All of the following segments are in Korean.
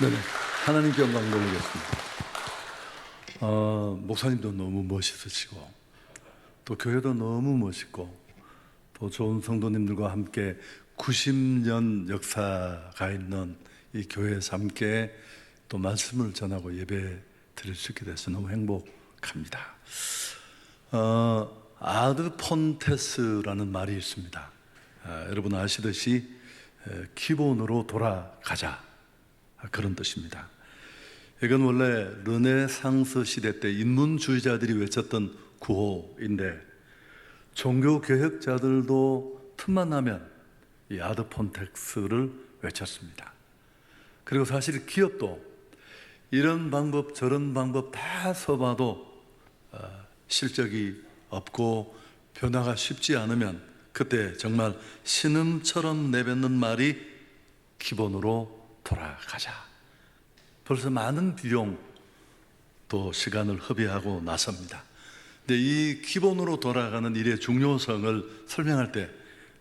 네네. 하나님께 영광 돌리겠습니다. 목사님도 너무 멋있으시고, 또 교회도 너무 멋있고, 또 좋은 성도님들과 함께 90년 역사가 있는 이 교회에서 함께 또 말씀을 전하고 예배 드릴 수 있게 돼서 너무 행복합니다. 아드 폰테스라는 말이 있습니다. 여러분 아시듯이 기본으로 돌아가자, 그런 뜻입니다. 이건 원래 르네상스 시대 때 인문주의자들이 외쳤던 구호인데, 종교 개혁자들도 틈만 나면 이 아드 폰텍스를 외쳤습니다. 그리고 사실 기업도 이런 방법 저런 방법 다 써봐도 실적이 없고 변화가 쉽지 않으면 그때 정말 신음처럼 내뱉는 말이 기본으로 돌아가자. 벌써 많은 비용 또 시간을 허비하고 나섭니다. 근데 이 기본으로 돌아가는 일의 중요성을 설명할 때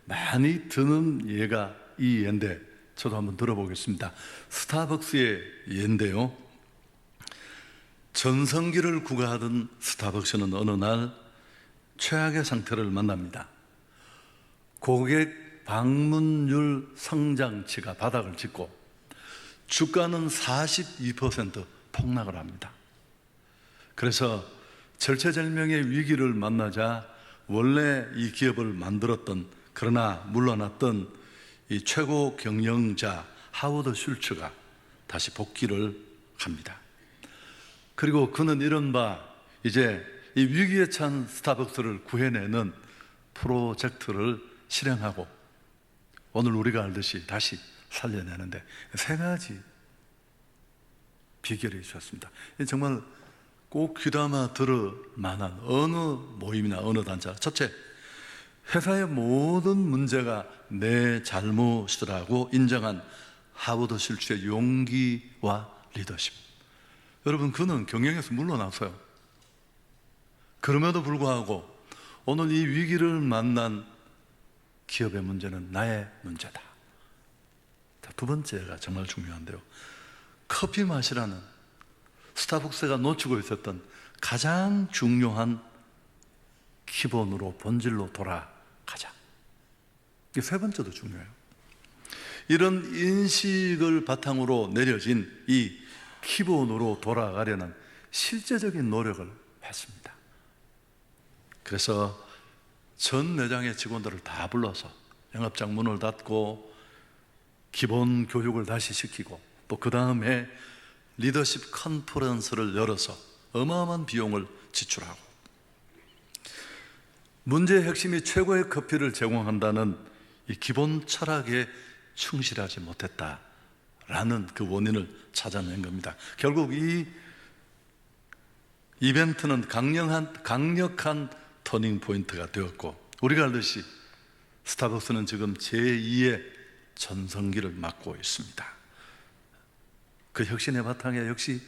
많이 드는 예가 이 예인데, 저도 한번 들어보겠습니다. 스타벅스의 예인데요, 전성기를 구가하던 스타벅스는 어느 날 최악의 상태를 만납니다. 고객 방문율 성장치가 바닥을 찍고 주가는 42% 폭락을 합니다. 그래서 절체절명의 위기를 만나자 원래 이 기업을 만들었던, 그러나 물러났던 이 최고 경영자 하워드 슐츠가 다시 복귀를 합니다. 그리고 그는 이른바 이제 이 위기에 찬 스타벅스를 구해내는 프로젝트를 실행하고 오늘 우리가 알듯이 다시 살려내는데 세 가지 비결이 있었습니다. 정말 꼭 귀담아 들을 만한 어느 모임이나 어느 단체. 첫째, 회사의 모든 문제가 내 잘못이라고 인정한 하워드 슐츠의 용기와 리더십. 여러분, 그는 경영에서 물러났어요. 그럼에도 불구하고 오늘 이 위기를 만난 기업의 문제는 나의 문제다. 두 번째가 정말 중요한데요, 커피 맛이라는 스타벅스가 놓치고 있었던 가장 중요한 기본으로, 본질로 돌아가자. 이게 세 번째도 중요해요. 이런 인식을 바탕으로 내려진 이 기본으로 돌아가려는 실제적인 노력을 했습니다. 그래서 전 매장의 직원들을 다 불러서 영업장 문을 닫고 기본 교육을 다시 시키고, 또 그 다음에 리더십 컨퍼런스를 열어서 어마어마한 비용을 지출하고, 문제의 핵심이 최고의 커피를 제공한다는 이 기본 철학에 충실하지 못했다라는 그 원인을 찾아낸 겁니다. 결국 이 이벤트는 강력한 터닝 포인트가 되었고, 우리가 알듯이 스타벅스는 지금 제2의 전성기를 맞고 있습니다. 그 혁신의 바탕에 역시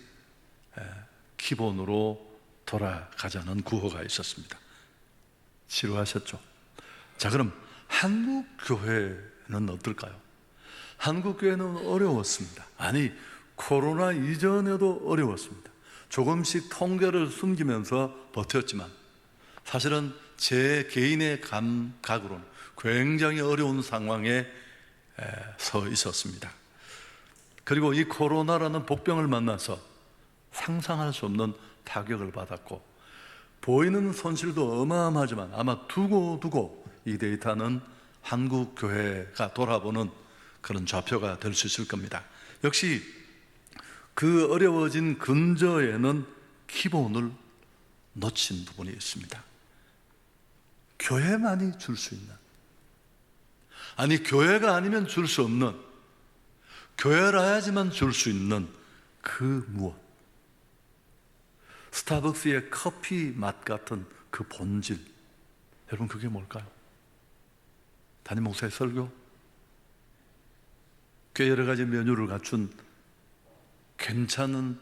기본으로 돌아가자는 구호가 있었습니다. 지루하셨죠? 자, 그럼 한국 교회는 어떨까요? 한국 교회는 어려웠습니다. 아니, 코로나 이전에도 어려웠습니다. 조금씩 통계를 숨기면서 버텼지만 사실은 제 개인의 감각으로는 굉장히 어려운 상황에 서 있었습니다. 그리고 이 코로나라는 복병을 만나서 상상할 수 없는 타격을 받았고, 보이는 손실도 어마어마하지만 아마 두고 이 데이터는 한국 교회가 돌아보는 그런 좌표가 될 수 있을 겁니다. 역시 그 어려워진 근저에는 기본을 놓친 부분이 있습니다. 교회만이 줄 수 있는, 아니 교회가 아니면 줄 수 없는, 교회라야지만 줄 수 있는 그 무엇, 스타벅스의 커피 맛 같은 그 본질, 여러분 그게 뭘까요? 담임 목사의 설교? 꽤 여러 가지 메뉴를 갖춘 괜찮은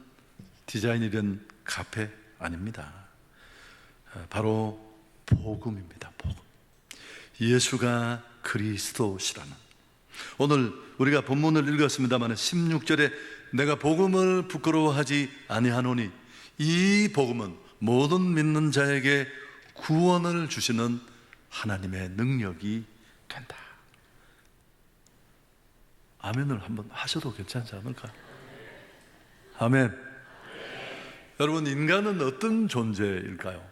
디자인이 된 카페 아닙니다. 바로 복음입니다. 복음. 예수가 그리스도시라는, 오늘 우리가 본문을 읽었습니다만 16절에 내가 복음을 부끄러워하지 아니하노니 이 복음은 모든 믿는 자에게 구원을 주시는 하나님의 능력이 된다. 아멘을 한번 하셔도 괜찮지 않을까요? 아멘. 여러분, 인간은 어떤 존재일까요?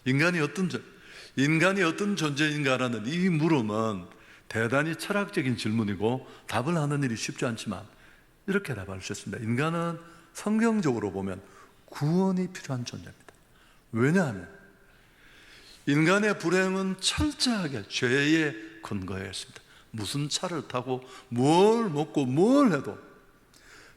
인간이 어떤 존재인가라는 이 물음은 대단히 철학적인 질문이고 답을 하는 일이 쉽지 않지만 이렇게 답할 수 있습니다. 인간은 성경적으로 보면 구원이 필요한 존재입니다. 왜냐하면 인간의 불행은 철저하게 죄에 근거해 있습니다. 무슨 차를 타고 뭘 먹고 뭘 해도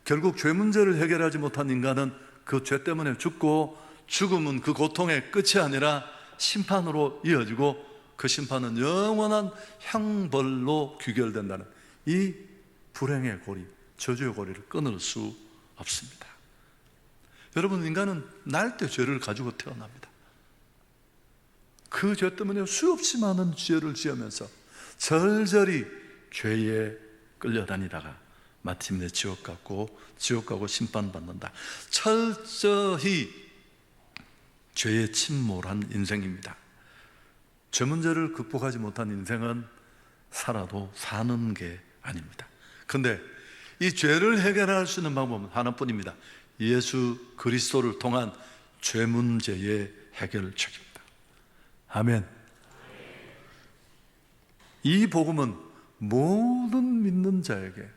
결국 죄 문제를 해결하지 못한 인간은 그 죄 때문에 죽고, 죽음은 그 고통의 끝이 아니라 심판으로 이어지고 그 심판은 영원한 형벌로 귀결된다는 이 불행의 고리, 저주의 고리를 끊을 수 없습니다. 여러분, 인간은 날 때 죄를 가지고 태어납니다. 그 죄 때문에 수없이 많은 죄를 지으면서 절절히 죄에 끌려다니다가 마침내 지옥 가고 심판받는다. 철저히 죄에 침몰한 인생입니다. 죄 문제를 극복하지 못한 인생은 살아도 사는 게 아닙니다. 그런데 이 죄를 해결할 수 있는 방법은 하나뿐입니다. 예수 그리스도를 통한 죄 문제의 해결책입니다. 아멘. 이 복음은 모든 믿는 자에게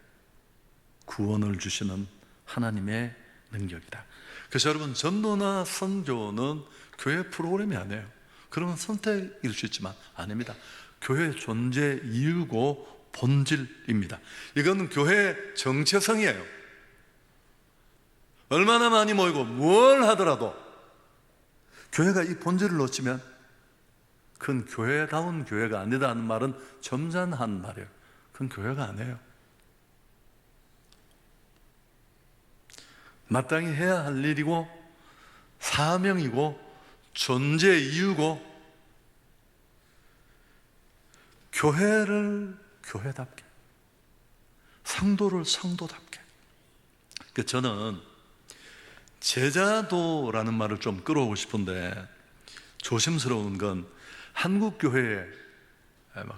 구원을 주시는 하나님의 능력이다. 그래서 여러분, 전도나 선교는 교회 프로그램이 아니에요. 그러면 선택일 수 있지만 아닙니다. 교회 존재 이유고 본질입니다. 이거는 교회 정체성이에요. 얼마나 많이 모이고 뭘 하더라도 교회가 이 본질을 놓치면 그건 교회다운 교회가 아니다는 말은 점잖은 말이에요. 그건 교회가 아니에요. 마땅히 해야 할 일이고 사명이고 존재 이유고 교회를 교회답게, 상도를 상도답게. 저는 제자도라는 말을 좀 끌어오고 싶은데 조심스러운 건 한국 교회의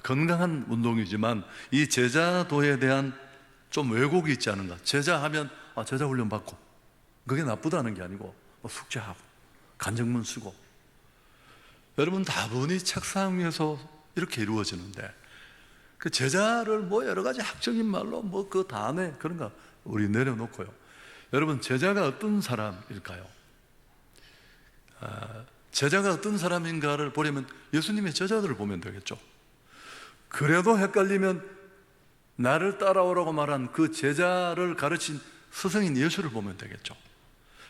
건강한 운동이지만 이 제자도에 대한 좀 왜곡이 있지 않은가. 제자하면 제자 훈련 받고, 그게 나쁘다는 게 아니고 숙제하고 간증문 쓰고. 여러분, 다분히 책상 위에서 이렇게 이루어지는데 그 제자를 여러 가지 학적인 말로 그 다음에 그런 거 우리 내려놓고요. 여러분, 제자가 어떤 사람일까요? 제자가 어떤 사람인가를 보려면 예수님의 제자들을 보면 되겠죠. 그래도 헷갈리면 나를 따라오라고 말한 그 제자를 가르친 스승인 예수를 보면 되겠죠.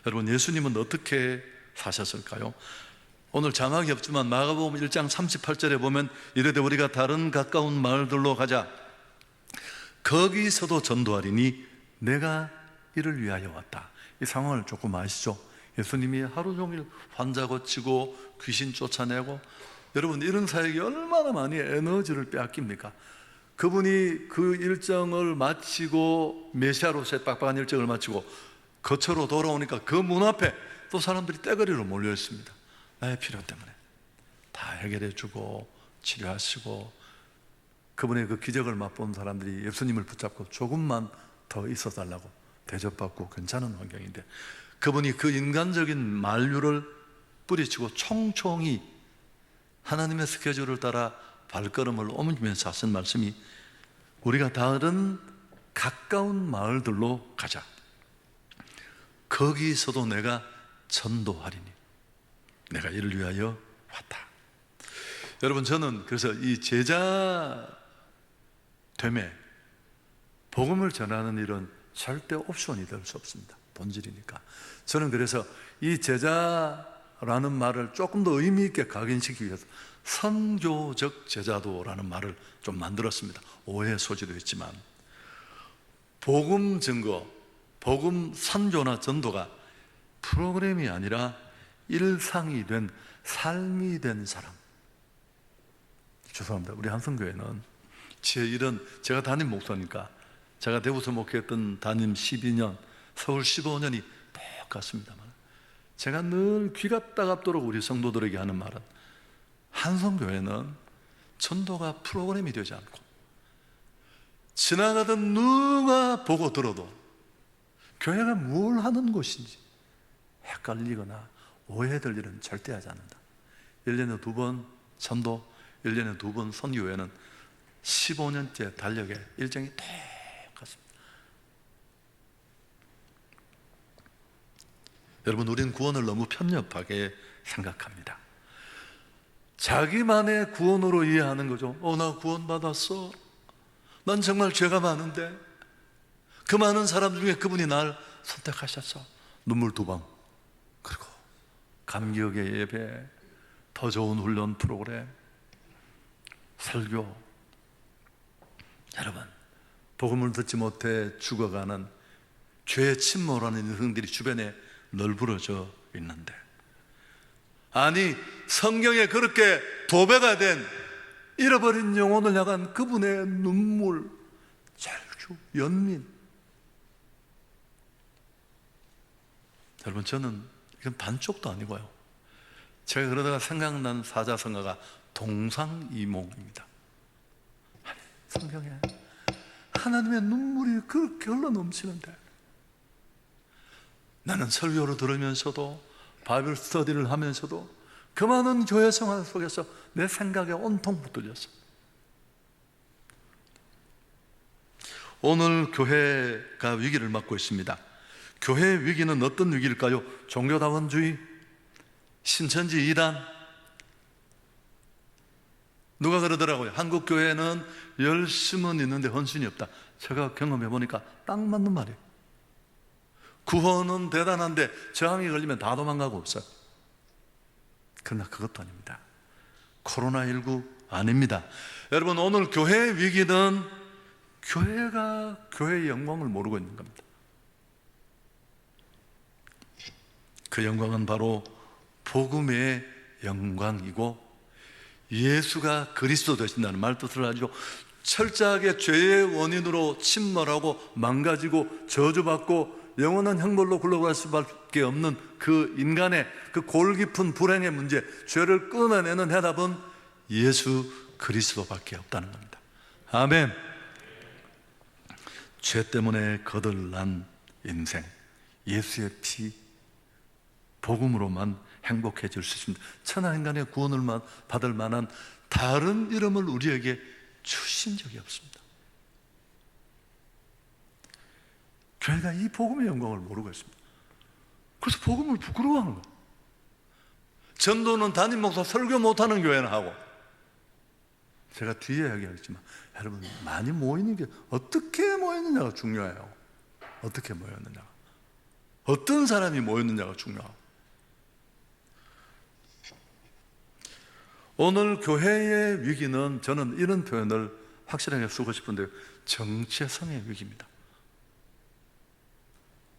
여러분, 예수님은 어떻게 사셨을까요? 오늘 자막이 없지만 마가복음 1장 38절에 보면 이르되 우리가 다른 가까운 마을들로 가자. 거기서도 전도하리니 내가 이를 위하여 왔다. 이 상황을 조금 아시죠? 예수님이 하루 종일 환자 고치고 귀신 쫓아내고, 여러분, 이런 사역이 얼마나 많이 에너지를 빼앗깁니까? 그분이 그 일정을 마치고, 메시아로서의 빡빡한 일정을 마치고 거처로 돌아오니까 그 문 앞에 또 사람들이 떼거리로 몰려 있습니다. 나의 필요 때문에 다 해결해 주고 치료하시고, 그분의 그 기적을 맛본 사람들이 예수님을 붙잡고 조금만 더 있어 달라고 대접받고 괜찮은 환경인데, 그분이 그 인간적인 만류를 뿌리치고 총총히 하나님의 스케줄을 따라 발걸음을 옮기면서 하신 말씀이 우리가 다른 가까운 마을들로 가자. 거기서도 내가 전도하리니 내가 이를 위하여 왔다. 여러분, 저는 그래서 이 제자 됨에 복음을 전하는 일은 절대 옵션이 될 수 없습니다. 본질이니까. 저는 그래서 이 제자라는 말을 조금 더 의미 있게 각인시키기 위해서 선교적 제자도라는 말을 좀 만들었습니다. 오해 소지도 있지만 복음 증거, 복음 선교나 전도가 프로그램이 아니라 일상이 된, 삶이 된 사람. 죄송합니다. 우리 한성교회는 제 일은 제가 담임 목사니까 제가 대구에서 목회했던 담임 12년, 서울 15년이 똑같습니다만, 제가 늘 귀가 따갑도록 우리 성도들에게 하는 말은, 한성교회는 전도가 프로그램이 되지 않고 지나가던 누가 보고 들어도 교회가 뭘 하는 곳인지 헷갈리거나 오해될 일은 절대 하지 않는다. 1년에 2번 전도, 1년에 2번 선교회는 15년째 달력의 일정이 똑같습니다. 여러분, 우리는 구원을 너무 편협하게 생각합니다. 자기만의 구원으로 이해하는 거죠. 나 구원받았어. 난 정말 죄가 많은데 그 많은 사람 중에 그분이 날 선택하셨어. 눈물 2방, 그리고 감격의 예배, 더 좋은 훈련 프로그램, 설교. 여러분, 복음을 듣지 못해 죽어가는 죄에 침몰하는 인생들이 주변에 널브러져 있는데, 아니 성경에 그렇게 도배가 된 잃어버린 영혼을 향한 그분의 눈물, 절규, 연민. 여러분, 저는 이건 반쪽도 아니고요, 제가 그러다가 생각난 사자성가가 동상이몽입니다. 성경에 하나님의 눈물이 그렇게 흘러넘치는데, 나는 설교를 들으면서도 바이블 스터디를 하면서도 그 많은 교회 생활 속에서 내 생각에 온통 붙들렸어. 오늘 교회가 위기를 맞고 있습니다. 교회의 위기는 어떤 위기일까요? 종교다원주의, 신천지 이단. 누가 그러더라고요. 한국 교회는 열심은 있는데 헌신이 없다. 제가 경험해 보니까 딱 맞는 말이에요. 구원은 대단한데 저항이 걸리면 다 도망가고 없어요. 그러나 그것도 아닙니다. 코로나19 아닙니다. 여러분, 오늘 교회의 위기는 교회가 교회의 영광을 모르고 있는 겁니다. 그 영광은 바로 복음의 영광이고, 예수가 그리스도 되신다는 말뜻을 가지고 철저하게 죄의 원인으로 침몰하고 망가지고 저주받고 영원한 형벌로 굴러갈 수밖에 없는 그 인간의 그 골 깊은 불행의 문제, 죄를 끊어내는 해답은 예수 그리스도밖에 없다는 겁니다. 아멘. 죄 때문에 거들난 인생, 예수의 피, 복음으로만 행복해질 수 있습니다. 천하인간의 구원을 받을 만한 다른 이름을 우리에게 주신 적이 없습니다. 교회가 이 복음의 영광을 모르고 있습니다. 그래서 복음을 부끄러워하는 거예요. 전도는 담임 목사 설교 못하는 교회는 하고, 제가 뒤에 이야기하겠지만 여러분, 많이 모이는 게 어떻게 모였느냐가 중요해요. 어떻게 모였느냐, 어떤 사람이 모였느냐가 중요하고. 오늘 교회의 위기는, 저는 이런 표현을 확실하게 쓰고 싶은데, 정체성의 위기입니다.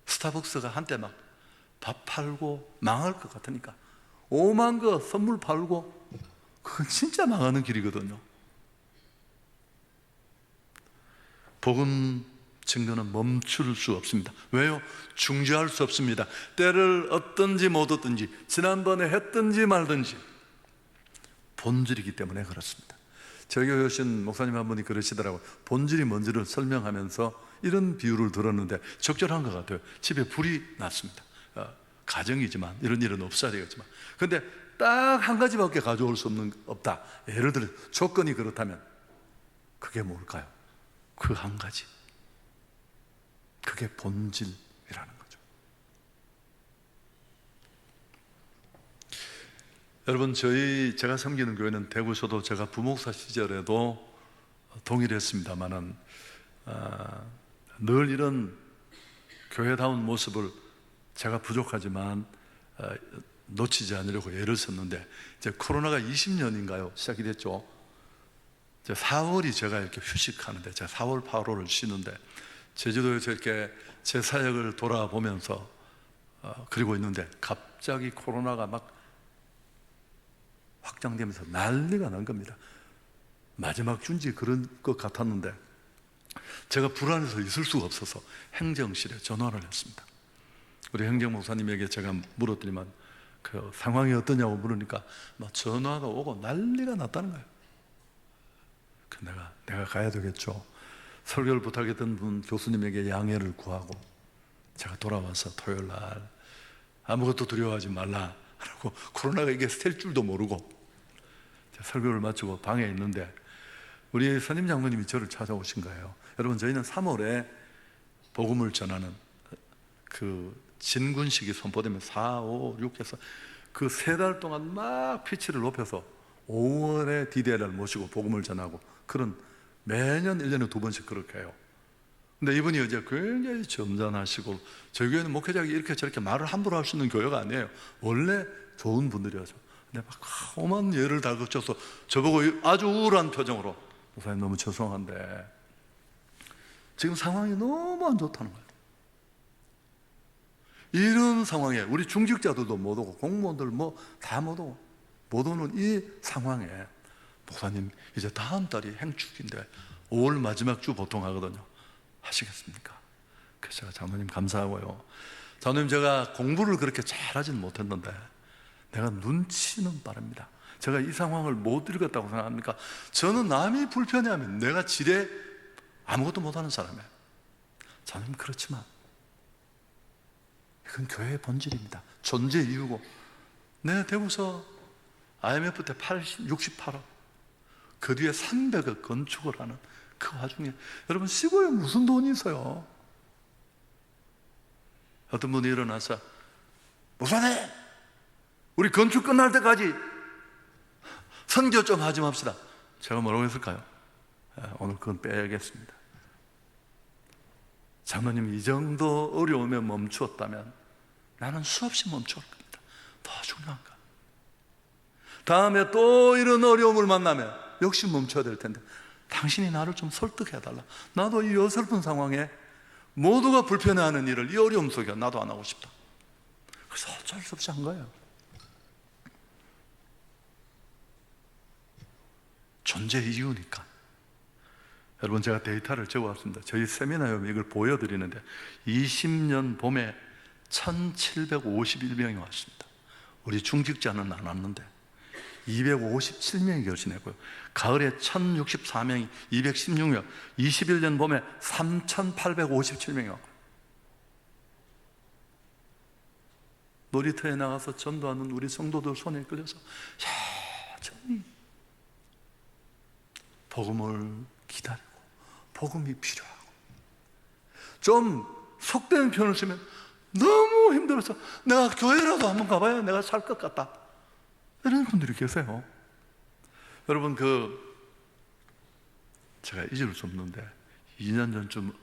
스타벅스가 한때 막 밥 팔고 망할 것 같으니까 5만 거 선물 팔고, 그건 진짜 망하는 길이거든요. 복음 증거는 멈출 수 없습니다. 왜요? 중지할 수 없습니다. 때를 얻든지 못 얻든지, 지난번에 했든지 말든지 본질이기 때문에 그렇습니다. 저희 교회 오신 목사님 한 분이 그러시더라고요. 본질이 뭔지를 설명하면서 이런 비유를 들었는데 적절한 것 같아요. 집에 불이 났습니다. 가정이지만, 이런 일은 없어야겠지만, 근데 딱 한 가지밖에 가져올 수 없다. 예를 들어 조건이 그렇다면 그게 뭘까요? 그 한 가지, 그게 본질이라는 거죠. 여러분, 제가 섬기는 교회는 대구에서도 제가 부목사 시절에도 동일했습니다만은, 늘 이런 교회다운 모습을 제가 부족하지만 놓치지 않으려고 애를 썼는데, 이제 코로나가 20년인가요? 시작이 됐죠. 이제 4월이 제가 이렇게 휴식하는데, 제가 4월, 8월을 쉬는데, 제주도에서 이렇게 제 사역을 돌아보면서 그리고 있는데, 갑자기 코로나가 막 확장되면서 난리가 난 겁니다. 마지막 준지 그런 것 같았는데 제가 불안해서 있을 수가 없어서 행정실에 전화를 했습니다. 우리 행정목사님에게 제가 물었더니만 그 상황이 어떠냐고 물으니까 막 전화가 오고 난리가 났다는 거예요. 내가 가야 되겠죠. 설교를 부탁했던 분 교수님에게 양해를 구하고 제가 돌아와서 토요일 날 아무것도 두려워하지 말라 하고, 코로나가 이게 셀 줄도 모르고 설교를 마치고 방에 있는데 우리 선임 장로님이 저를 찾아오신 거예요. 여러분, 저희는 3월에 복음을 전하는 그 진군식이 선포되면 4, 5, 6 해서 그 3달 동안 막 피치를 높여서 5월에 DDL을 모시고 복음을 전하고, 그런 매년 1년에 2번씩 그렇게 해요. 근데 이분이 이제 굉장히 점잖하시고, 저희 교회는 목회자가 이렇게 저렇게 말을 함부로 할 수 있는 교회가 아니에요. 원래 좋은 분들이었죠. 근데 막 험한 예를 다 거쳐서 저보고 아주 우울한 표정으로, 목사님 너무 죄송한데 지금 상황이 너무 안 좋다는 거예요. 이런 상황에 우리 중직자들도 못 오고 공무원들 뭐 다 못 오고 못 오는 이 상황에 목사님 이제 다음 달이 행축인데 5월 마지막 주 보통 하거든요. 하시겠습니까? 그래서 제가 장로님 감사하고요. 장로님, 제가 공부를 그렇게 잘하지는 못했는데 내가 눈치는 빠릅니다. 제가 이 상황을 못 읽었다고 생각합니까? 저는 남이 불편해하면 내가 지레 아무것도 못하는 사람이에요. 장로님, 그렇지만 이건 교회의 본질입니다. 존재 이유고, 내가 대구서 IMF 때 68억, 그 뒤에 300억 건축을 하는 그 와중에 여러분, 시골에 무슨 돈이 있어요? 어떤 분이 일어나서 목사님, 우리 건축 끝날 때까지 선교 좀 하지 맙시다. 제가 뭐라고 했을까요? 오늘 그건 빼야겠습니다. 장로님이 이 정도 어려움에 멈추었다면 나는 수없이 멈출 겁니다. 더 중요한 거, 다음에 또 이런 어려움을 만나면 역시 멈춰야 될 텐데 당신이 나를 좀 설득해달라. 나도 이 어설픈 상황에 모두가 불편해하는 일을, 이 어려움 속에 나도 안 하고 싶다. 그래서 어쩔 수 없이 한 거예요. 존재 이유니까. 여러분, 제가 데이터를 적어왔습니다. 저희 세미나에 이걸 보여드리는데 20년 봄에 1751명이 왔습니다. 우리 중직자는 안 왔는데 257명이 결신했고요. 가을에 1064명이 216명, 21년 봄에 3857명이 왔고요. 놀이터에 나가서 전도하는 우리 성도들 손에 끌려서 여전히 복음을 기다리고 복음이 필요하고, 좀 속된 표현을 쓰면 너무 힘들어서 내가 교회라도 한번 가봐야 내가 살 것 같다, 이런 분들이 계세요. 여러분, 제가 잊을 수 없는데 2년 전쯤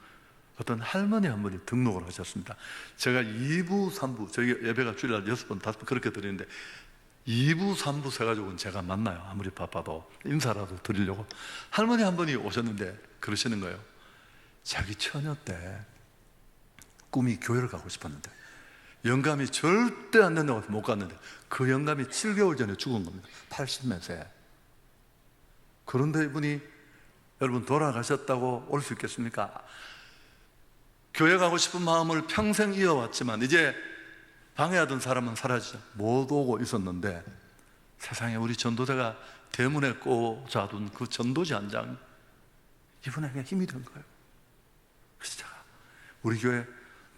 어떤 할머니 한 분이 등록을 하셨습니다. 제가 2부, 3부, 저희 예배가 주일날 6번, 5번 그렇게 드리는데 2부, 3부 세가족은 제가 만나요. 아무리 바빠도 인사라도 드리려고. 할머니 한 분이 오셨는데 그러시는 거예요. 자기 처녀 때 꿈이 교회를 가고 싶었는데 영감이 절대 안 된다고 해서 못 갔는데 그 영감이 7개월 전에 죽은 겁니다. 80몇 세. 그런데 이분이 여러분 돌아가셨다고 올 수 있겠습니까? 교회 가고 싶은 마음을 평생 이어왔지만 이제 방해하던 사람은 사라지죠. 못 오고 있었는데 세상에 우리 전도자가 대문에 꽂아둔 그 전도지 한 장, 이분에게 힘이 된 거예요. 그래서 제가 우리 교회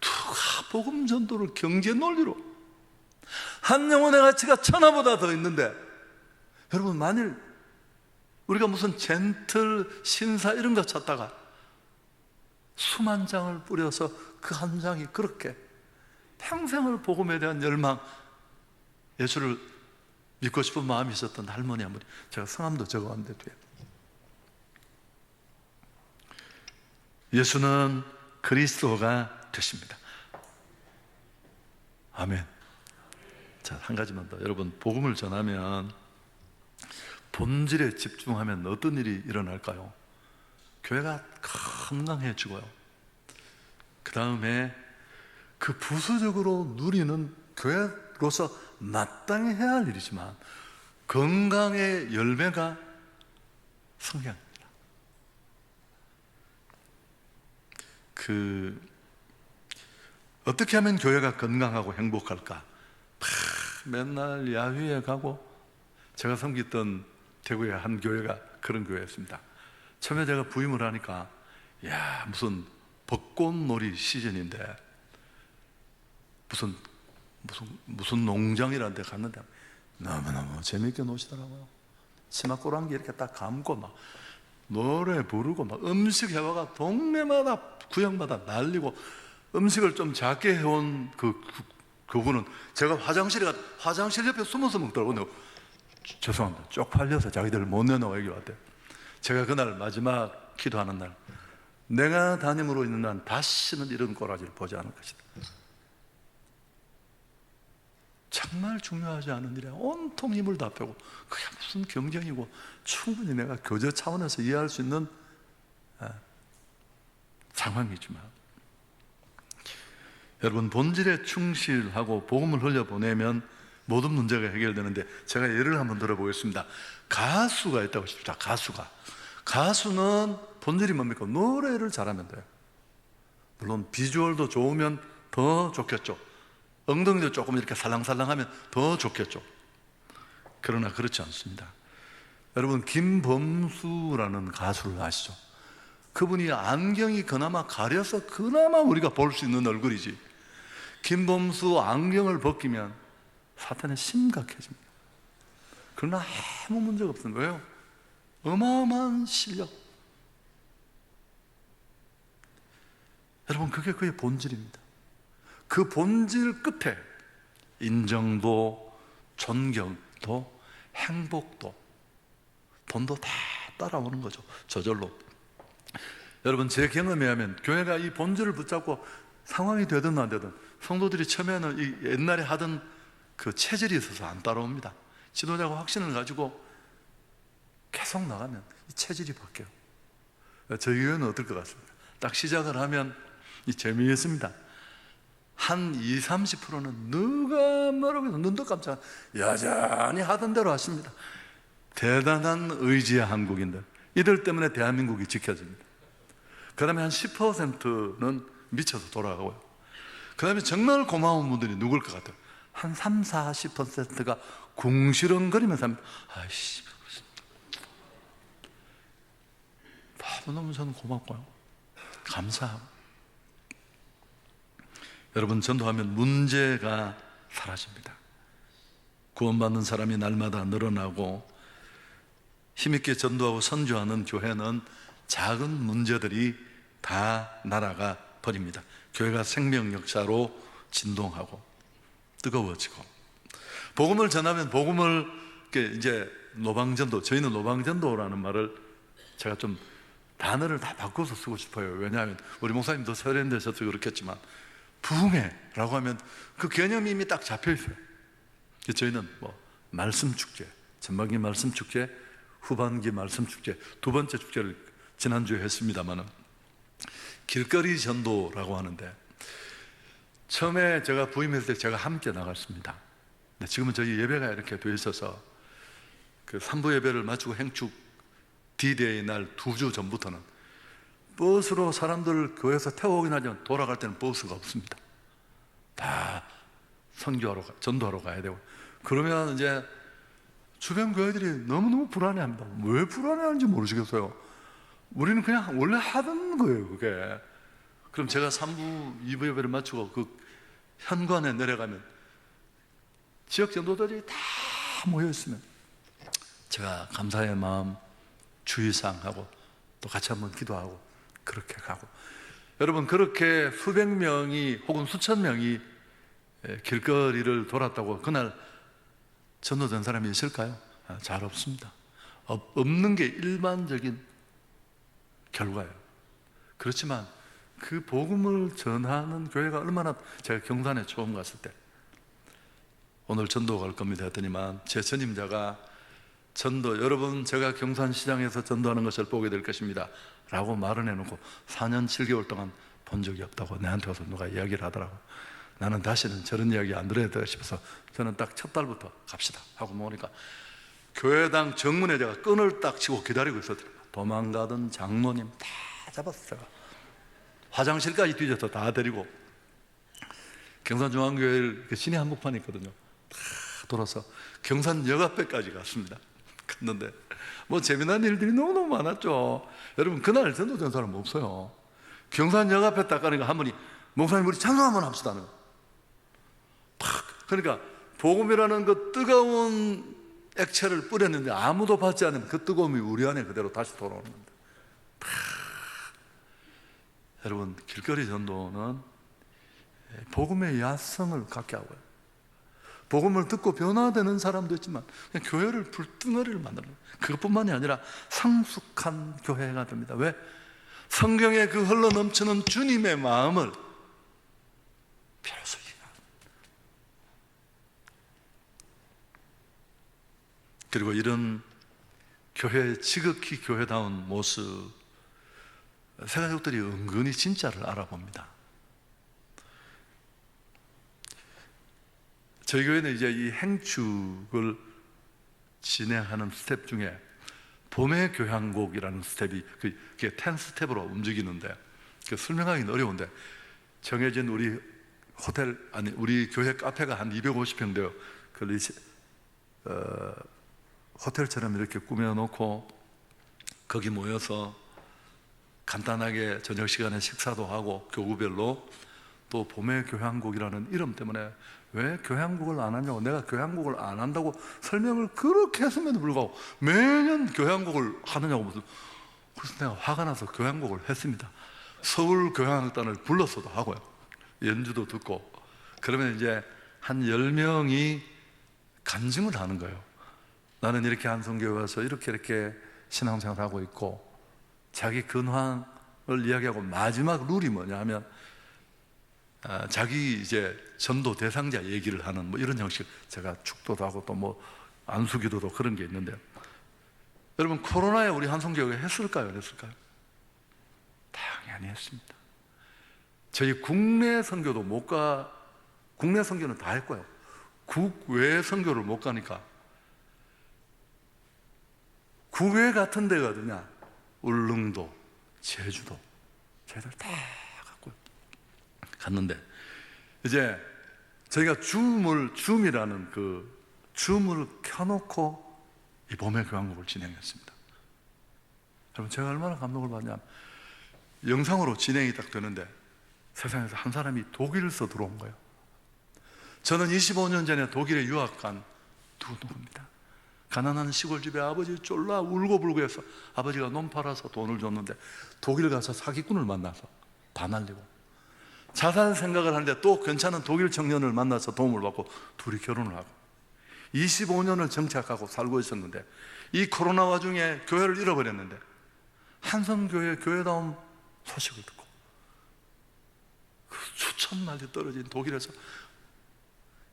누가 복음 전도를 경제 논리로, 한 영혼의 가치가 천하보다 더 있는데, 여러분 만일 우리가 무슨 젠틀 신사 이런 거 찾다가 수만 장을 뿌려서 그 한 장이 그렇게 평생을 복음에 대한 열망, 예수를 믿고 싶은 마음이 있었던 할머니 한 분이, 제가 성함도 적어왔는데 뒤에 예수는 그리스도가 되십니다. 아멘. 자, 한 가지만 더. 여러분, 복음을 전하면 본질에 집중하면 어떤 일이 일어날까요? 교회가 건강해지고요. 그 다음에 그 부수적으로 누리는 교회로서 마땅히 해야 할 일이지만 건강의 열매가 성경입니다. 어떻게 하면 교회가 건강하고 행복할까? 맨날 야유회 가고, 제가 섬기던 대구의 한 교회가 그런 교회였습니다. 처음에 제가 부임을 하니까 무슨 벚꽃놀이 시즌인데 무슨 농장이라는 데 갔는데 너무너무 재밌게 노시더라고요. 치마 꼬랑지 이렇게 딱 감고 막 노래 부르고 막 음식 해와가 동네마다 구역마다 날리고, 음식을 좀 작게 해온 그분은 제가 화장실 옆에 숨어서 먹더라고요. 죄송합니다. 쪽팔려서 자기들 못 내놓아 여기 왔대요. 제가 그날 마지막 기도하는 날, 내가 담임으로 있는 날 다시는 이런 꼬라지를 보지 않을 것이다. 정말 중요하지 않은 일에 온통 힘을 다 빼고, 그게 무슨 경쟁이고, 충분히 내가 교제 차원에서 이해할 수 있는 상황이지만, 여러분, 본질에 충실하고 복음을 흘려보내면 모든 문제가 해결되는데, 제가 예를 한번 들어보겠습니다. 가수가 있다고 하십시다. 가수는 본질이 뭡니까? 노래를 잘하면 돼요. 물론 비주얼도 좋으면 더 좋겠죠. 엉덩이도 조금 이렇게 살랑살랑하면 더 좋겠죠. 그러나 그렇지 않습니다. 여러분, 김범수라는 가수를 아시죠? 그분이 안경이 그나마 가려서 그나마 우리가 볼 수 있는 얼굴이지, 김범수 안경을 벗기면 사탄은 심각해집니다. 그러나 아무 문제가 없습니다. 왜요? 어마어마한 실력. 여러분, 그게 그의 본질입니다. 그 본질 끝에 인정도, 존경도, 행복도, 돈도 다 따라오는 거죠. 저절로. 여러분, 제 경험에 의하면 교회가 이 본질을 붙잡고 상황이 되든 안 되든, 성도들이 처음에는 이 옛날에 하던 그 체질이 있어서 안 따라옵니다. 지도자가 확신을 가지고 계속 나가면 이 체질이 바뀌어요. 저희 교회는 어떨 것 같습니까? 딱 시작을 하면 이 재미있습니다. 한 20, 30%는 누가 뭐라고 해서 눈도 깜짝 여전히 하던 대로 하십니다. 대단한 의지의 한국인들, 이들 때문에 대한민국이 지켜집니다. 그 다음에 한 10%는 미쳐서 돌아가고요. 그 다음에 정말 고마운 분들이 누굴 것 같아요? 한 3, 40%가 궁시렁거리면서 합니다. 아이씨, 너무 저는 고맙고요, 감사하고. 여러분, 전도하면 문제가 사라집니다. 구원받는 사람이 날마다 늘어나고, 힘있게 전도하고 선교하는 교회는 작은 문제들이 다 날아가 버립니다. 교회가 생명 역사로 진동하고 뜨거워지고, 복음을 전하면 복음을 이제 노방전도, 저희는 노방전도라는 말을 제가 좀 단어를 다 바꿔서 쓰고 싶어요. 왜냐하면 우리 목사님도 세련되셔서 그렇겠지만, 부흥회라고 하면 그 개념이 이미 딱 잡혀 있어요. 저희는 말씀 축제, 전반기 말씀 축제, 후반기 말씀 축제, 두 번째 축제를 지난주에 했습니다만은, 길거리 전도라고 하는데, 처음에 제가 부임했을 때 제가 함께 나갔습니다. 근데 지금은 저희 예배가 이렇게 되어 있어서 그 3부 예배를 마치고 행축 D-Day 날 2주 전부터는 버스로 사람들 교회에서 태워오긴 하지만 돌아갈 때는 버스가 없습니다. 다 선교하러, 전도하러 가야 되고. 그러면 이제 주변 교회들이 너무너무 불안해합니다. 왜 불안해하는지 모르시겠어요. 우리는 그냥 원래 하던 거예요, 그게. 그럼 제가 3부, 2부 예배를 마치고 그 현관에 내려가면 지역 전도들이 다 모여있으면 제가 감사의 마음, 주의사항하고 또 같이 한번 기도하고 그렇게 가고. 여러분, 그렇게 수백 명이 혹은 수천 명이 길거리를 돌았다고 그날 전도된 사람이 있을까요? 잘 없습니다. 없는 게 일반적인 결과예요. 그렇지만 그 복음을 전하는 교회가 얼마나, 제가 경산에 처음 갔을 때 오늘 전도 갈 겁니다 했더니만 제 전임자가 전도, 여러분 제가 경산시장에서 전도하는 것을 보게 될 것입니다 라고 말을 해놓고 4년 7개월 동안 본 적이 없다고 내한테 와서 누가 이야기를 하더라고. 나는 다시는 저런 이야기 안 들어야 되겠다 싶어서 저는 딱 첫 달부터 갑시다 하고 모으니까 교회당 정문에 제가 끈을 딱 치고 기다리고 있었더니 도망가던 장로님 다 잡았어요. 화장실까지 뒤져서 다 데리고 경산중앙교회를 신의 한복판이 있거든요. 다 돌아서 경산역 앞에까지 갔습니다. 갔는데 뭐 재미난 일들이 너무너무 많았죠. 여러분 그날 전도된 사람 없어요. 경산역 앞에 딱 가니까 한 분이 목사님 우리 찬송 한번 합시다는 거예요. 그러니까 복음이라는 그 뜨거운 액체를 뿌렸는데 아무도 받지 않으면 그 뜨거움이 우리 안에 그대로 다시 돌아오는 겁니다. 여러분 길거리 전도는 복음의 야성을 갖게 하고요. 복음을 듣고 변화되는 사람도 있지만 그냥 교회를 불덩어리를 만드는 거예요. 그것뿐만이 아니라 성숙한 교회가 됩니다. 왜? 성경에 그 흘러 넘치는 주님의 마음을 비로소 그리고 이런 교회, 지극히 교회다운 모습, 세가족들이 은근히 진짜를 알아봅니다. 저희 교회는 이제 이 행축을 진행하는 스텝 중에 봄의 교향곡이라는 스텝이 그게 10스텝으로 움직이는데 설명하기는 어려운데 정해진 우리 호텔, 아니 우리 교회 카페가 한 250평 돼요. 호텔처럼 이렇게 꾸며놓고 거기 모여서 간단하게 저녁 시간에 식사도 하고 교구별로 또 봄의 교향곡이라는 이름 때문에 왜 교향곡을 안 하냐고, 내가 교향곡을 안 한다고 설명을 그렇게 했음에도 불구하고 매년 교향곡을 하느냐고 무슨. 그래서 내가 화가 나서 교향곡을 했습니다. 서울 교향악단을 불러서도 하고요, 연주도 듣고. 그러면 이제 한 10명이 간증을 하는 거예요. 나는 이렇게 한성교회 와서 이렇게 신앙생활을 하고 있고, 자기 근황을 이야기하고 마지막 룰이 뭐냐 하면 자기 이제 전도 대상자 얘기를 하는 뭐 이런 형식. 제가 축도도 하고 또 뭐 안수기도도 그런 게 있는데요. 여러분 코로나에 우리 한성교회가 했을까요? 했을까요? 당연히 했습니다. 저희 국내 선교도 못 가, 국내 선교는 다 했고요. 국외 선교를 못 가니까 국외 같은 데가 어디냐? 울릉도, 제주도, 저희들 다 갔는데 이제 저희가 줌이라는 그 줌을 켜놓고 이 봄의 교향곡을 진행했습니다. 여러분 제가 얼마나 감동을 받냐면 영상으로 진행이 딱 되는데 세상에서 한 사람이 독일에서 들어온 거예요. 저는 25년 전에 독일에 유학 간 누구입니다. 가난한 시골집에 아버지 쫄라 울고불고 해서 아버지가 논 팔아서 돈을 줬는데 독일 가서 사기꾼을 만나서 다 날리고 자살 생각을 하는데 또 괜찮은 독일 청년을 만나서 도움을 받고 둘이 결혼을 하고 25년을 정착하고 살고 있었는데 이 코로나 와중에 교회를 잃어버렸는데 한성교회 교회다운 소식을 듣고 그 수천 마리 떨어진 독일에서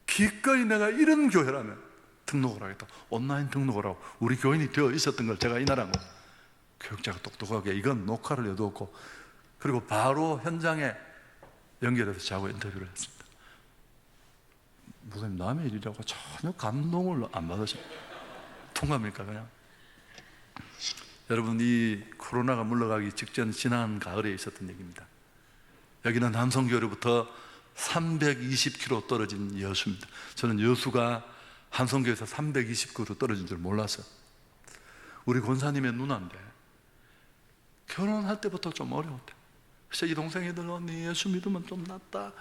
기꺼이 내가 이런 교회라면 등록을 하겠다. 온라인 등록을 하고 우리 교인이 되어 있었던 걸 제가 이날한 거. 교육자가 똑똑하게 이건 녹화를 해두었고 그리고 바로 현장에 연결해서 저하고 인터뷰를 했습니다. 목사님 남의 일이라고 전혀 감동을 안 받으십니다. 통합니까 그냥? 여러분 이 코로나가 물러가기 직전 지난 가을에 있었던 얘기입니다. 여기는 한성교회로부터 320km 떨어진 여수입니다. 저는 여수가 한성교회에서 320km 떨어진 줄 몰랐어요. 우리 권사님의 누나인데 결혼할 때부터 좀 어려웠대. 그래서 이 동생애들 언니 예수 믿으면 좀 낫다.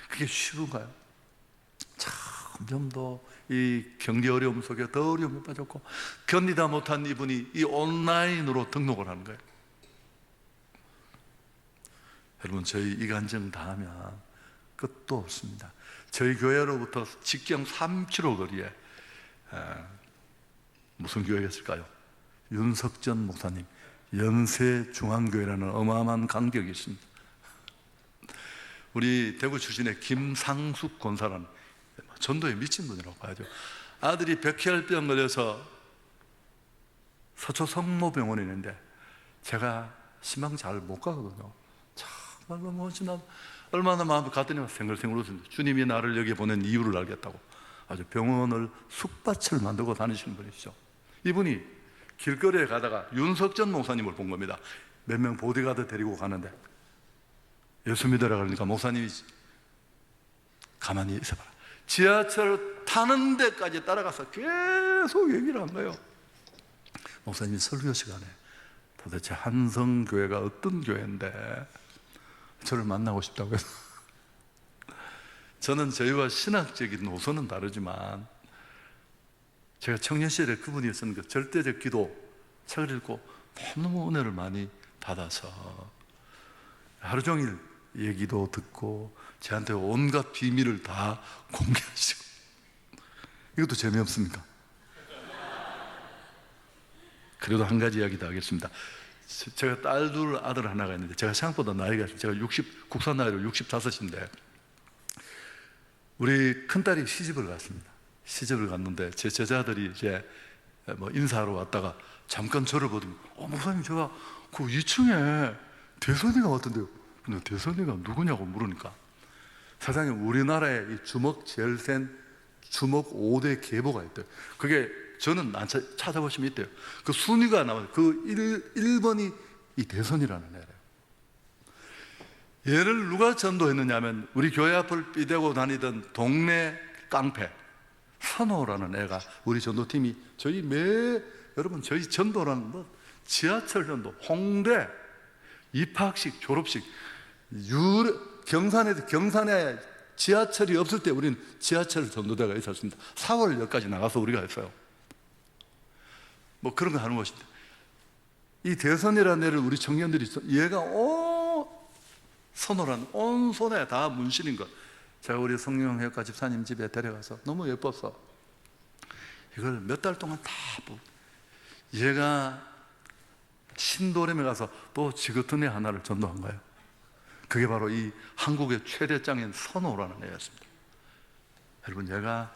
그게 쉬운가요? 점점 더 이 경제 어려움 속에 더 어려움에 빠졌고 견디다 못한 이분이 이 온라인으로 등록을 하는 거예요. 여러분 저희 이 간증 다 하면 끝도 없습니다. 저희 교회로부터 직경 3km 거리에 무슨 교회가 있을까요? 윤석전 목사님 연세중앙교회라는 어마어마한 간격이 있습니다. 우리 대구 출신의 김상숙 권사라는 전도에 미친 분이라고 봐야죠. 아들이 백혈병 걸려서 서초 성모병원에 있는데 제가 신방 잘 못 가거든요. 정말로 뭐 지난 얼마나 마음이 갔더니 생글생글 웃습니다. 주님이 나를 여기 보낸 이유를 알겠다고. 아주 병원을 숙밭을 만들고 다니시는 분이시죠. 이분이 길거리에 가다가 윤석전 목사님을 본 겁니다. 몇 명 보디가드 데리고 가는데 예수 믿으라 그러니까 목사님이 가만히 있어봐라. 지하철 타는 데까지 따라가서 계속 얘기를 한 거예요. 목사님이 설교 시간에 도대체 한성교회가 어떤 교회인데 저를 만나고 싶다고 해서 저는 저희와 신학적인 노선은 다르지만 제가 청년 시절에 그분이 쓴 그 절대적 기도 책을 읽고 너무 은혜를 많이 받아서 하루 종일 얘기도 듣고 저한테 온갖 비밀을 다 공개하시고. 이것도 재미없습니까? 그래도 한 가지 이야기 더 하겠습니다. 제가 딸 둘 아들 하나가 있는데 제가 생각보다 나이가, 제가 국산 나이로 65인데 우리 큰딸이 시집을 갔습니다. 시집을 갔는데 제 제자들이 이제 뭐 인사하러 왔다가 잠깐 저를 보더니 목사님 제가 그 2층에 대선이가 왔던데요. 근데 대선이가 누구냐고 물으니까 세상에 우리나라에 이 주먹 제일 센 주먹 5대 계보가 있대요. 그게 저는 안 찾아보시면 있대요. 그 순위가 나와요. 그 1번이 이 대선이라는 애래요. 얘를 누가 전도했느냐 하면 우리 교회 앞을 삐대고 다니던 동네 깡패 선호라는 애가 우리 전도팀이 여러분 저희 전도라는 뭐 지하철 전도, 홍대 입학식, 졸업식, 경산에 지하철이 없을 때 우리는 지하철 전도대가 있었습니다. 4월역까지 나가서 우리가 했어요. 뭐 그런 거 하는 것인데 이 대선이라는 애를 우리 청년들이 얘가 선호라는 온 손에 다 문신인 것. 제가 우리 성령회과 집사님 집에 데려가서 너무 예뻐서 이걸 몇 달 동안 다 얘가 신도림에 가서 또 지긋은 애 하나를 전도한 거예요. 그게 바로 이 한국의 최대 짱인 선호라는 애였습니다. 여러분, 얘가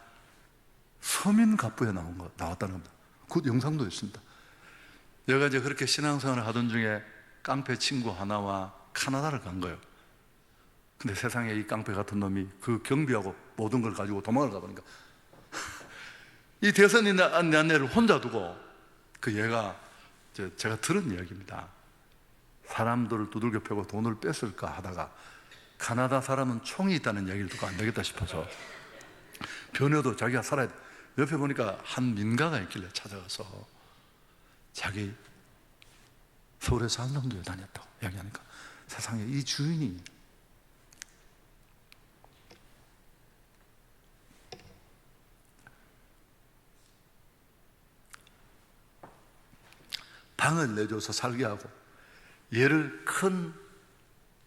서민갑부에 나왔다는 겁니다. 그 영상도 있습니다. 얘가 이제 그렇게 신앙생활을 하던 중에 깡패 친구 하나와 카나다를 간 거예요. 근데 세상에 이 깡패 같은 놈이 그 경비하고 모든 걸 가지고 도망을 가보니까 이 대선이 난 애를 혼자 두고 그 얘가 제가 들은 이야기입니다. 사람들을 두들겨 패고 돈을 뺐을까 하다가 카나다 사람은 총이 있다는 얘기를 듣고 안 되겠다 싶어서 변해도 자기가 살아야 돼. 옆에 보니까 한 민가가 있길래 찾아가서 자기 서울에서 한성교회 다녔다고 이야기하니까 세상에 이 주인이 방을 내줘서 살게 하고 얘를 큰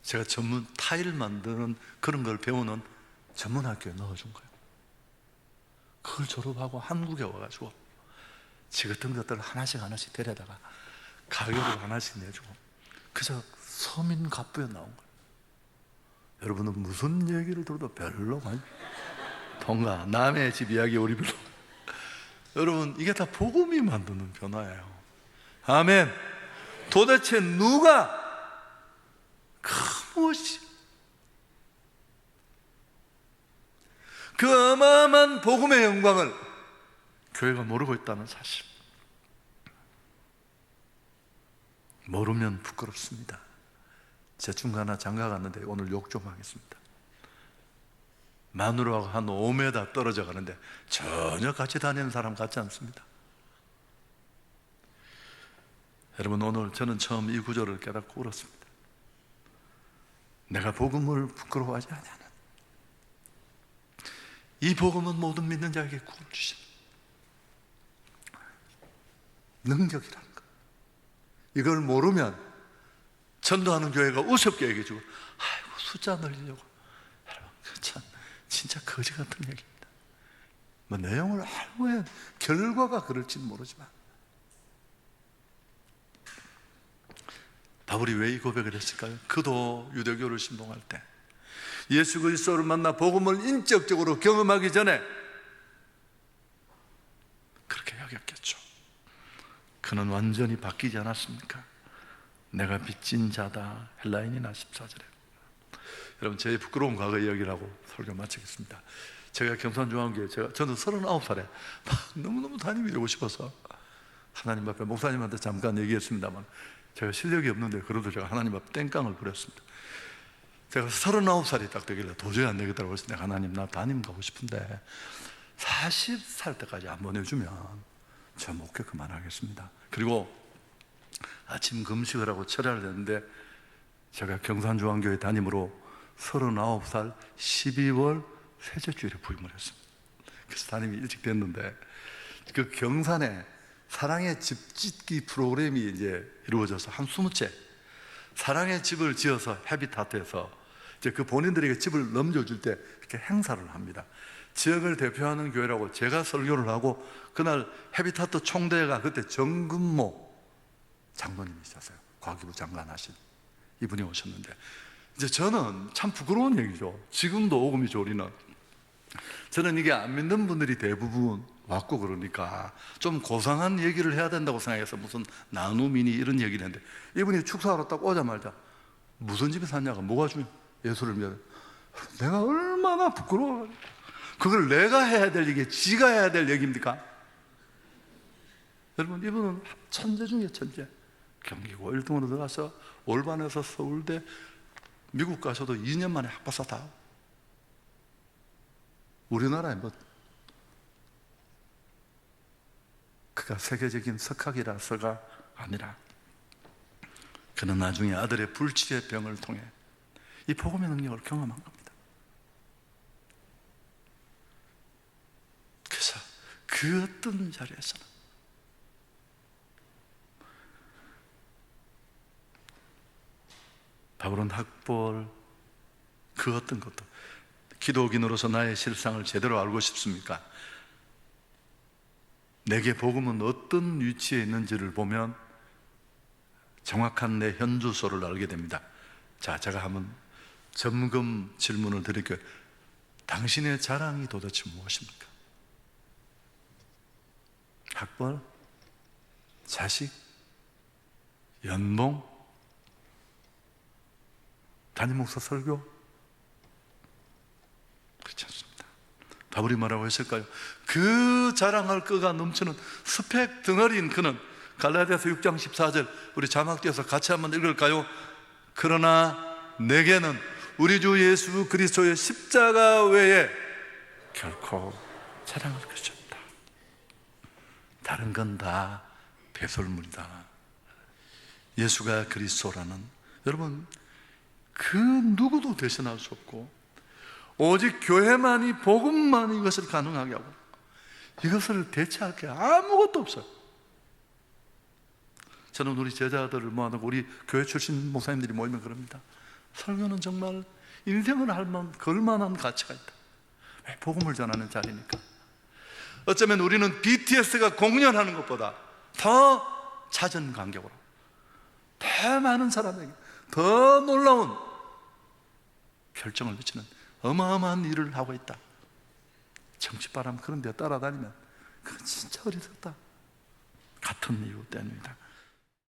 제가 전문 타일 만드는 그런 걸 배우는 전문 학교에 넣어준 거예요. 그걸 졸업하고 한국에 와가지고 지긋한 것들을 하나씩 데려다가 가격을 하나씩 내주고 그저 서민갑부에 나온 거예요. 여러분은 무슨 얘기를 들어도 별로 많이 통과 남의 집 이야기 우리 별로 여러분 이게 다 복음이 만드는 변화예요. 아멘. 도대체 누가 무엇이 그 어마어마한 복음의 영광을 교회가 모르고 있다는 사실, 모르면 부끄럽습니다. 제 중간에 장가 갔는데 오늘 욕 좀 하겠습니다. 마누라하고 한 5m 떨어져 가는데 전혀 같이 다니는 사람 같지 않습니다. 여러분, 오늘 저는 처음 이 구절을 깨닫고 울었습니다. 내가 복음을 부끄러워하지 않냐는 이 복음은 모든 믿는 자에게 구원을 주시는 능력이라는 것. 이걸 모르면 전도하는 교회가 우습게 얘기해주고 아이고 숫자 늘리려고. 여러분, 참 진짜 거지 같은 얘기입니다. 뭐 내용을 알고 해 결과가 그럴지는 모르지만 바울이 왜 이 고백을 했을까요? 그도 유대교를 신봉할 때 예수 그리스도를 만나 복음을 인격적으로 경험하기 전에 그렇게 여겼겠죠. 그는 완전히 바뀌지 않았습니까? 내가 빚진 자다. 헬라인이나 14절에. 여러분, 제 부끄러운 과거 이야기라고 설교 마치겠습니다. 제가 경산중앙교회, 저는 39살에 막 너무너무 담임 이루고 싶어서 하나님 앞에 목사님한테 잠깐 얘기했습니다만, 제가 실력이 없는데 그래도 제가 하나님 앞에 땡깡을 부렸습니다. 제가 39살이 딱 되길래 도저히 안 되겠다고 했을 때, 하나님, 나 담임 가고 싶은데 40살 때까지 안 보내주면 저 목회 그만하겠습니다. 그리고 아침 금식을 하고 철야를 했는데, 제가 경산중앙교회 담임으로 39살 12월 셋째 주일에 부임을 했습니다. 그래서 담임이 일찍 됐는데, 그 경산에 사랑의 집 짓기 프로그램이 이제 이루어져서 한 20채 사랑의 집을 지어서 헤비타트에서 이제 그 본인들에게 집을 넘겨줄 때 이렇게 행사를 합니다. 지역을 대표하는 교회라고 제가 설교를 하고, 그날 헤비타트 총대가 그때 정근모 장로님이셨어요. 과기부 장관 하신 이분이 오셨는데, 이제 저는 참 부끄러운 얘기죠. 지금도 오금이죠. 우리는, 저는 이게 안 믿는 분들이 대부분 왔고 그러니까 좀 고상한 얘기를 해야 된다고 생각해서 무슨 나눔이니 이런 얘기를 했는데, 이분이 축사하러 딱 오자마자 무슨 집에 샀냐가 뭐가 중요해? 예수를 믿어. 내가 얼마나 부끄러워. 그걸 내가 해야 될 얘기, 지가 해야 될 얘기입니까? 여러분, 이분은 천재 중에 천재. 경기고 1등으로 들어가서 올반에서 서울대, 미국 가서도 2년 만에 학박사 다 하고, 우리나라에 뭐 그가 세계적인 석학이라서가 아니라, 그는 나중에 아들의 불치의 병을 통해 이 복음의 능력을 경험한 겁니다. 그래서 그 어떤 자리에서는 바울은 학벌, 그 어떤 것도, 기독인으로서 나의 실상을 제대로 알고 싶습니까? 내게 복음은 어떤 위치에 있는지를 보면 정확한 내 현주소를 알게 됩니다. 자, 제가 한번 점검 질문을 드릴게요. 당신의 자랑이 도대체 무엇입니까? 학벌? 자식? 연봉? 담임 목사 설교? 그렇지 않습니다. 바울이 뭐라고 했을까요? 그 자랑할 거가 넘치는 스펙 덩어리인 그는, 갈라디아서 6장 14절, 우리 자막 띄어서 같이 한번 읽을까요? 그러나 내게는 우리 주 예수 그리스도의 십자가 외에 결코 자랑할 것이 없다. 다른 건 다 배설물이다. 예수가 그리스도라는, 여러분, 그 누구도 대신할 수 없고, 오직 교회만이, 복음만이 이것을 가능하게 하고, 이것을 대체할 게 아무것도 없어요. 저는 우리 제자들을 모아놓고 우리 교회 출신 목사님들이 모이면 그럽니다. 설교는 정말 인생을 걸만한 가치가 있다. 왜? 복음을 전하는 자리니까. 어쩌면 우리는 BTS가 공연하는 것보다 더 잦은 간격으로, 더 많은 사람에게 더 놀라운 결정을 미치는 어마어마한 일을 하고 있다. 정치바람 그런 데 따라다니면 그건 진짜 어리석다. 같은 이유 때문이다.